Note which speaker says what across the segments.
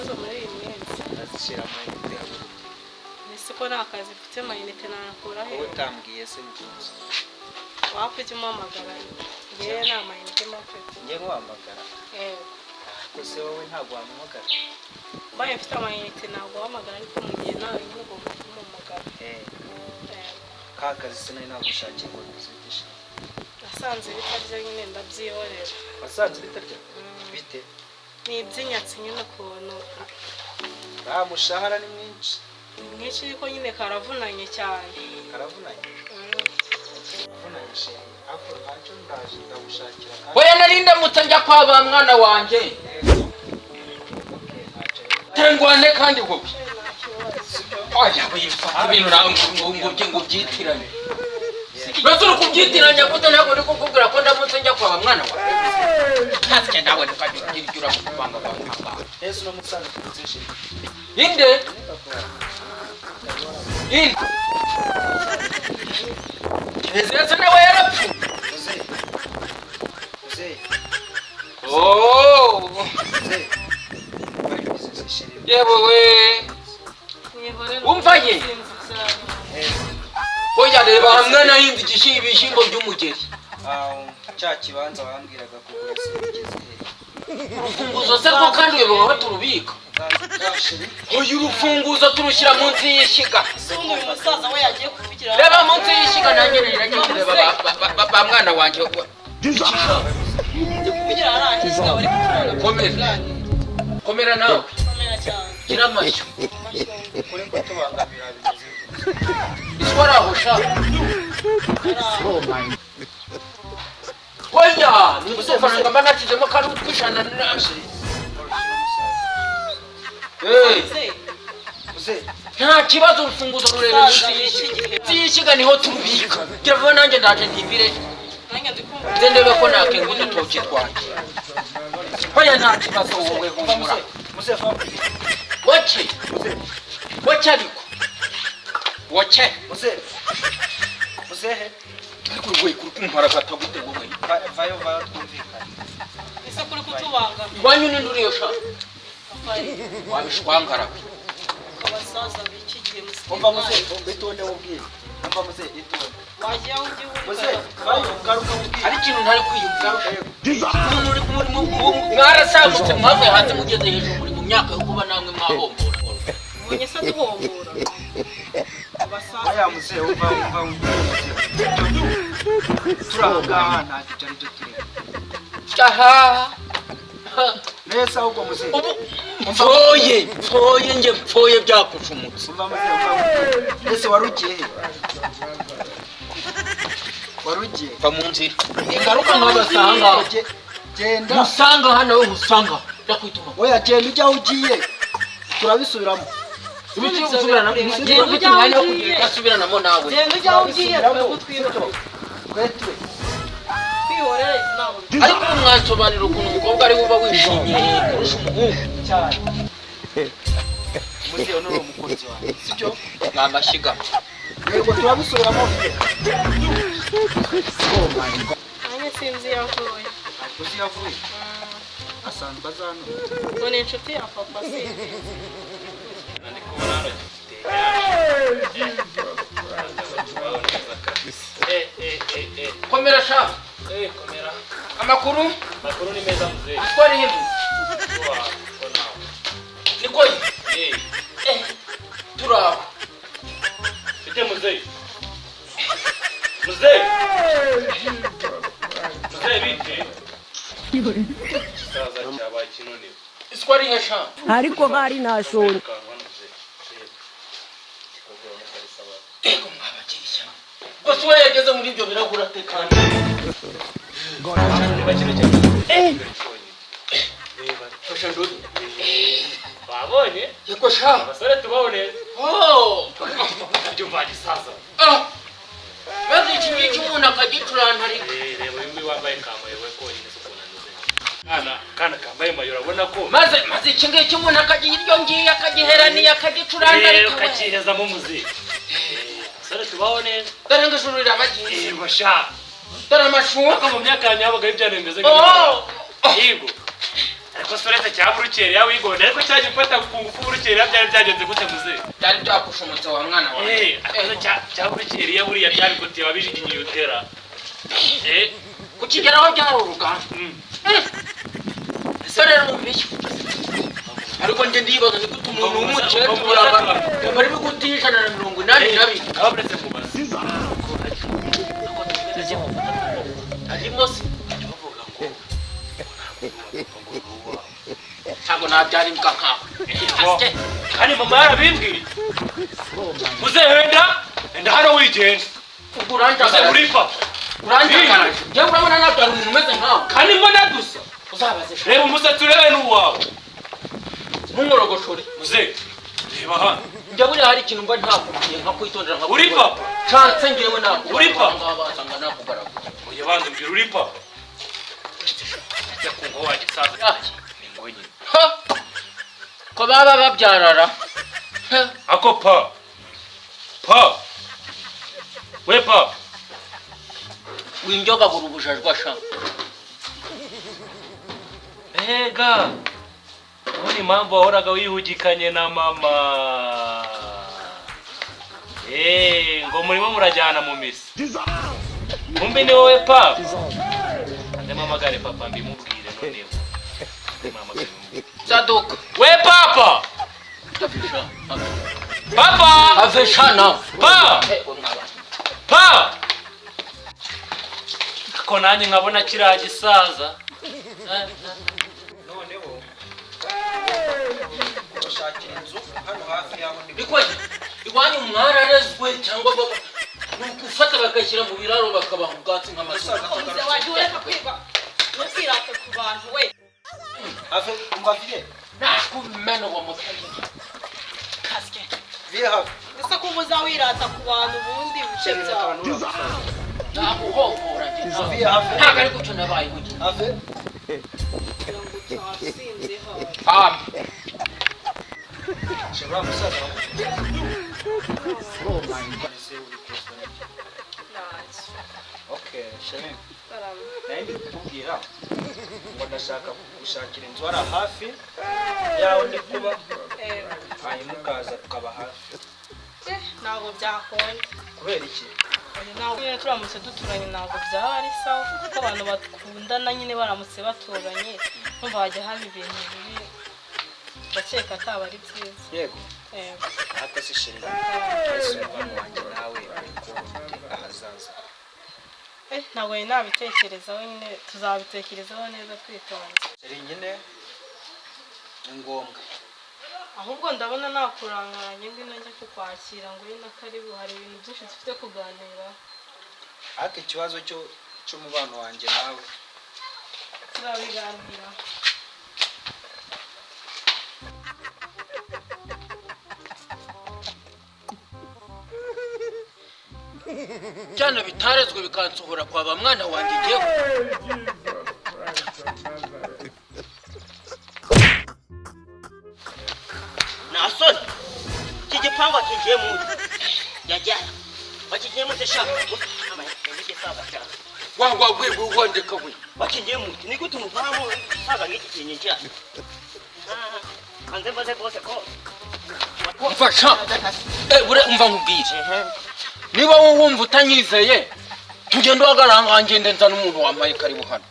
Speaker 1: ikibazo muri iyi minsi
Speaker 2: azishira amayinite
Speaker 1: nisiko nta kazi mfite amayinite nakura he
Speaker 2: utambwiye se ukunze
Speaker 1: wapfa umamagara ngewe nta mayinite mfite
Speaker 2: ngiye guhamagara gusa wowe ntabwo wampamagara
Speaker 1: mbaye mfite amayinite ntabwo wahamagara ariko mu gihe nawe nyine ugomba kumamagara
Speaker 2: ka kazi se nari nagushakiye ngo nzigishe
Speaker 1: nasanze bitarya nyine ndabyihorera
Speaker 2: wasanze bitarya bite
Speaker 1: ni iby'inyatsi nyine ukuntu
Speaker 2: mushahara ni mwinshi
Speaker 1: ariko nyine karavunanye cyane
Speaker 2: karavunanye karavunanye shenge ako ntacyo ndaje ndagushakira
Speaker 3: oya narinda mutajya kwa ba mwana wanje tengwane kandi gobi oya wifata ibintu nawe ngo byitiranye Bazuru kubyitiranya gute ntabwo ndi kukubwira ko ndamutse njya kwa mwana wa Ntaske nawe ndikagira kubanga banga
Speaker 2: Yesu no musanze kutseshi
Speaker 3: Inde Yesu nawe yarapfu
Speaker 2: Mzee
Speaker 3: Oh
Speaker 2: Mzee
Speaker 3: Yebo we Umva ye Oya reba hamwe nahinze igishibishimbo by'umugeri
Speaker 2: cya kibanza bambwiraga kugura sinigeze
Speaker 3: urufunguzo se ko kandi uyobe baturubika oya urufunguzo turushyira munsi y'ishiga
Speaker 1: uyu musaza we yagiye kuvugira
Speaker 3: reba munsi y'ishiga nanjye niragiye reba ba mwana wanjye
Speaker 1: kuvugira arangiza bari kuturana
Speaker 3: komera nawe
Speaker 1: komera cyane
Speaker 3: gira amashyo
Speaker 2: kuri ko tubangamira bimeze
Speaker 3: iswara hosha oya nibusofaranga mbanatizemo kari utwishana nase nta kibazo urufunguzo rurebe munsi y'ishiga niho turubika gira vuba nanjye ndaje ntimbire nze ndebe ko nakenga udutoki twanjye oya nta kibazo wowe humura wache ariko wache
Speaker 2: muzehe
Speaker 3: ariko wowe kuri kumpara gatagute wowe
Speaker 2: vayo twumvikana
Speaker 1: ese kuri kutubanga
Speaker 3: iwanyu ni nduriyo sha wabishwangara
Speaker 1: abasaza b'iki gihe
Speaker 2: umva muzehe bitonde wubwire umva muzehe itonde
Speaker 1: wagiye aho ugiye
Speaker 2: muzehe vayo garuka wubwire
Speaker 3: ari ikintu ntari kwiyumvira mwarasagutse mwavuye hanze mugeze hejuru muri mu myaka yo kuba namwe mwahombora
Speaker 1: ubonye se duhombora abasaza
Speaker 2: aya muzehe umva turahangaha nta cyo ari cyo tureba
Speaker 3: aha
Speaker 2: neza ahubwo muzehe
Speaker 3: Pfoye nge pfoye byakucumutse
Speaker 2: umva muzehe ese warugiye he warugiye
Speaker 3: va mu nzira ingaruka nk'abasanga
Speaker 2: genda
Speaker 3: musanga hano we musanga ndakwituma
Speaker 2: oya genda ujya aho ugiye turabisubiramo
Speaker 3: ibiki gusubirana genda ujya mwanya wo kugira ikasubiranamo nawe
Speaker 1: genda ujya aho ugiye twihorere nawe
Speaker 3: ariko mwansobanurira ukuntu umukobwa ari buba wishimiye kurusha umuhungu
Speaker 2: cyane muzehe ni umukunzi wawe sibyo
Speaker 3: ni amashyiga
Speaker 2: yego turabisubiramo
Speaker 1: nanjye sinzi yavuye
Speaker 2: uzi yavuye asanzwe azano
Speaker 1: ngo ni inshuti ya papa sinzi
Speaker 3: komera sha
Speaker 4: komera
Speaker 3: amakuru
Speaker 4: ni meza muzehe
Speaker 3: twari hebu niko turaba
Speaker 4: bite muzehe bite saza cyabaye kinoni
Speaker 3: iswari hesha
Speaker 5: ariko hari nashonje
Speaker 3: ego mwabagirisha bose we yageze muri ibyo biragura tekana fasha ndodi
Speaker 4: babonye
Speaker 3: yego sha
Speaker 4: abasore tubabone byumva gisaza
Speaker 3: maze iki ngiki umuntu akagicurantarika
Speaker 4: reba uyu wambaye kamoyewe konyine sukunanize kana kambaye mayo urabona ko
Speaker 3: maze iki ngiki umuntu akagira iryo ngiye akagiheraniye akagicurantarika
Speaker 4: ukakihezamo muzehe abasore tubabone
Speaker 3: dore ngo ijuru rirabagiye
Speaker 4: yego sha
Speaker 3: dore amashuri
Speaker 4: ako mu myaka yanyu habaga ibyana bimeze
Speaker 3: oh
Speaker 4: yego ariko sorete cyangwa urukeri yawe wigonda ariko cyaje gufata ku ngufu urukeri byari byagenze gute muze
Speaker 3: byari byakushomotse wa mwana wawe
Speaker 4: akaza cyangwa urukeri ya buriya byabigutiye wabijiginye utera
Speaker 3: kukigeraho byari urugamba ese rero mubishye ariko nge ndibaza ni gute umuntu w'umukecuru bari bigutisha na 82
Speaker 4: ababretse mubaza
Speaker 3: arimo se bavuga ngo ntabwo nabyara imbwa nkawe
Speaker 4: kandi mama yarabimbwiye muzehenda enda hano wigenda
Speaker 3: ubwo uranjagara
Speaker 4: uri papa
Speaker 3: uranjagara njyewe urabona nabyara umuntu umeze nkawe
Speaker 4: kandi mbona dusa
Speaker 3: uzabaze
Speaker 4: reba umusatsi urebe n'uwawe
Speaker 3: nk'umworogoshore
Speaker 4: muze reba hano
Speaker 3: njya buriya hari ikintu mba ntakubwiye nka kwitondera nka
Speaker 4: uri papa
Speaker 3: nshatse ngewe nakubwira
Speaker 4: uri papa
Speaker 3: ngabasanga nakugaragura
Speaker 4: oya banze mbwira uri papa ajya kungo wagisaza ningoye
Speaker 3: ko baba babyarara
Speaker 4: ako pa we pa
Speaker 3: winjoga buri ubujajwa sha
Speaker 4: ega ubundi impamvu wahoraga wihugikanye na mama ngo murimo murajyana mu misi kumbi ni wowe papa ndamamagare papa mbimubwire noneho
Speaker 3: saduka
Speaker 4: we papa papa
Speaker 3: aveshana
Speaker 4: pa ko nanjye nkabona kiriya gisaza
Speaker 2: noneho urashakira inzu hano hafi yaho
Speaker 3: bikoze iwanyu mwararezwe cyangwa gufata bagashyira mu biraro bakabaha ubwatsi nk'amasaza
Speaker 1: wajureka kwiga no kwirata ku bantu we
Speaker 2: hafi umva vie
Speaker 3: nakumena wa mutari kaske
Speaker 2: vie hafi
Speaker 1: ese ko ubuza wirata ku bantu bundi bice byawe
Speaker 3: nakuhobora
Speaker 2: vie hafi
Speaker 3: ntabwo ari gucyo nabaye guki
Speaker 2: hafi
Speaker 1: kugira ngo cyasinze
Speaker 3: pambi
Speaker 2: shobora musaza okay shame naindi kukubwira ngo ndashaka gushakira inzu ara hafi yawe ndi kuba hanyuma ukaza tukaba hafi
Speaker 1: ntabwo byakunda
Speaker 2: kubera iki
Speaker 1: ntabwo nyine turamutse duturanye ntabwo byaba ari sawa kuko abantu bakundana nyine baramutse baturanye numva hajya haba ibintu bibi ndakeka ataba ari byiza
Speaker 2: yego hata se sheri ese umwana wanjye nawe ko ahazaza
Speaker 1: ntabwo yari nabitekerezaho nyine tuzabitekerezaho neza twitonze
Speaker 2: sheri nyine ni ngombwa
Speaker 1: ahubwo ndabona nakurangaranye ngwino njye kukwakira ngo uri na karibu hari ibintu byinshi dufite kuganira
Speaker 2: ariko ikibazo cy'umubano wanjye nawe
Speaker 1: turabiganira
Speaker 3: cyane bitarezwe bikansohora kwa ba mwana wanjye ngewe
Speaker 6: nasoni kigipango kigiye mu yajyana bakigiye mu shaka
Speaker 3: wangwa wandeka we
Speaker 6: bakigiye mu ni gute umuvamo saga n'iki kinyi cyane kanze baze bose ko
Speaker 3: mfasha umva nkubwire niba wowe wumva utanyizeye tugende uhagarara ngende nza n'umuntu wambaye karibu hano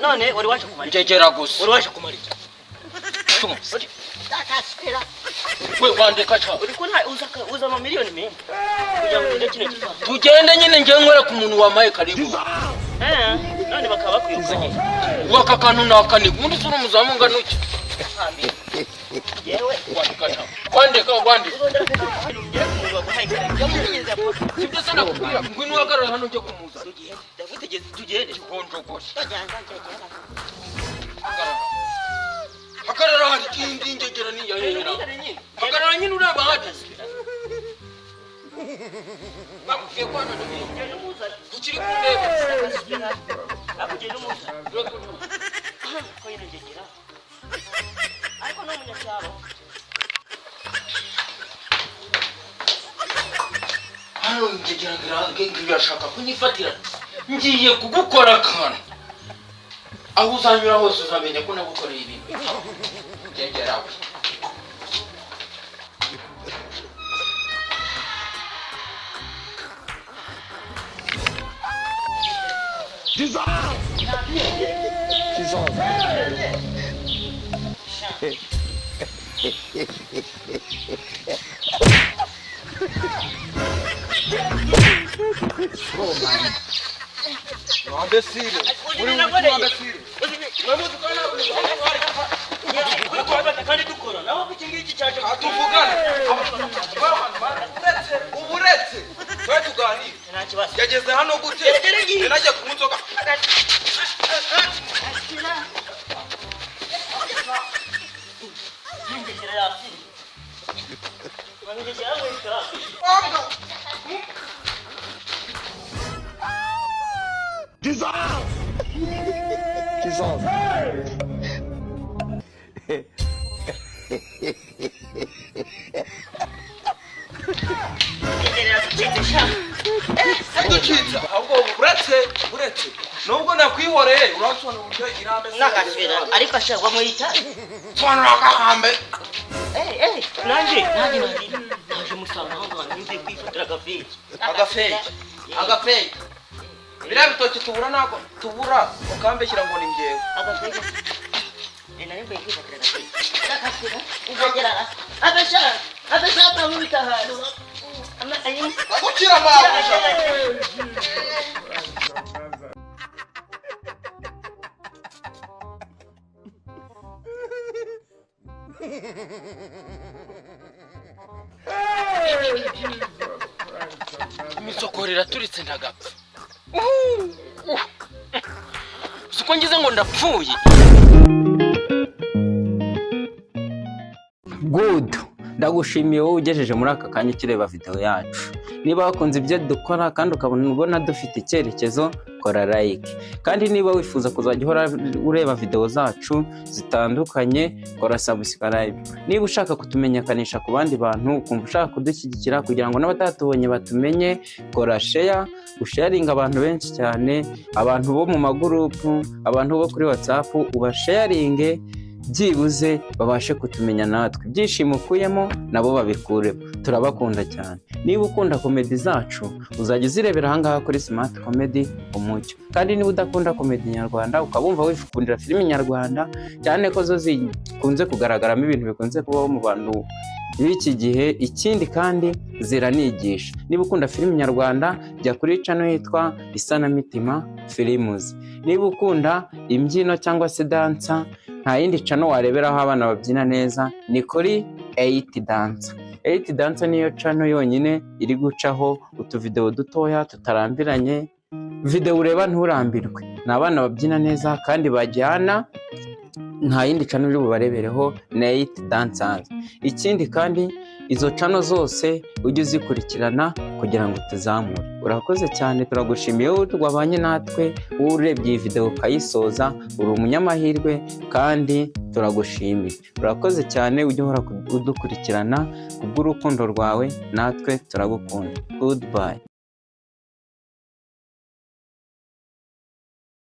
Speaker 6: none uri waje kumara
Speaker 3: ngegera gusa
Speaker 6: uri waje kumara iki
Speaker 3: we wandeka cyane
Speaker 6: uri ko uza ama miliyoni menshi kugira ngo ugende kino kibazo
Speaker 3: tugende nyine ngiye nkwereka umuntu wambaye karibu
Speaker 6: none bakaba bakwirukanye
Speaker 3: waka kantu nakane ubundi sura umuzamu ngano iki
Speaker 6: yewe
Speaker 3: wandeka cyane wandeka sibyo sana kubwira ngwino uhagarara hano ujye kumuza
Speaker 6: tugende
Speaker 3: konjogoshe hagarara hari ikindi ngegera niyahera hagarara nyine ureba hageze bakubwiye ko hano ukiri kundeba
Speaker 6: akugenda umuza ko yinegera ariko no munyacyaro
Speaker 3: hano ngegera birashaka kunyifatira ngiye kugukora akantu aho uzanyura hose uzamenya ko nagukoreye ibintu byegerawe.
Speaker 2: Wabesire. Uri wabesire.
Speaker 6: kandi dukora naho iki ngiki cyaje
Speaker 2: Atuvugana. Uburetse. Twe tuganire.
Speaker 6: nta kibazo
Speaker 2: Yageze hano gute? Najya kumunzoka. Ducitsa ahubwo buretse nubwo nakwihoreye uransona uburyo irambe
Speaker 6: nakashira ariko ashagwa mu itabi
Speaker 2: twana akahambe
Speaker 6: nanjye naje musanga aho ngiye kwifatira
Speaker 2: agafeyi biriya bitoki tubura ukambeshyira ngo ni njyewe
Speaker 6: agafeyi nari mbaye kwifatira agafeyi nakashira ugagera agashaka mu bitahano
Speaker 2: agukira amazi
Speaker 3: Imisokorera turitse ndagapfa. Siko ngize ngo ndapfuye. Good. Ndagushimiye wowe ugejeje muri aka kanya kireba video yacu. Niba wakunze ibyo dukora kandi ukabona dufite icyerekezo, kora like. Kandi niba wifuza kuzajya uhora ureba video zacu zitandukanye, kora subscribe. Niba ushaka kutumenyekanisha ku bandi bantu, ukumva ushaka kudushyigikira kugira ngo n'abatatubonye batumenye, kora share, usharinga abantu benshi cyane, abantu bo mu magurupu, abantu bo kuri WhatsApp, ubasharinge byibuze babashe kutumenya natwe. Ibyishimo ukuyemo nabo babikuremo. Turabakunda cyane. Niba ukunda komedi zacu uzajya uzirebera ahangaha kuri Smart Comedy Umucyo. Kandi niba udakunda komedi nyarwanda ukabumva wifukundira filime nyarwanda cyane ko zo zikunze kugaragaramo ibintu bikunze kubaho mu bantu b'iki gihe, ikindi kandi ziranigisha. Niba ukunda filime nyarwanda jya kuri channel yitwa Isanamitima Films. Niba ukunda imbyino cyangwa se dansa, nta yindi channel wareberaho abana babyina neza, ni kuri 8 Dancer. 8 Dancer niyo channel yonyine iri gucaho utuvideo dutoya tutarambiranye, video ureba nturambirwe. Ni abana babyina neza kandi bajyana, nta yindi channel uri bubarebereho, ni 8 Dancers. Ikindi kandi izo channel zose ujye uzikurikirana kugira ngo tuzamure. Urakoze cyane, turagushimiye wowe twabanye natwe, wowe urebye iyi video ukayisoza, uri umunyamahirwe kandi turagushimiye. Urakoze cyane, ujye uhora udukurikirana kubw'urukundo rwawe, natwe turagukunda. Goodbye.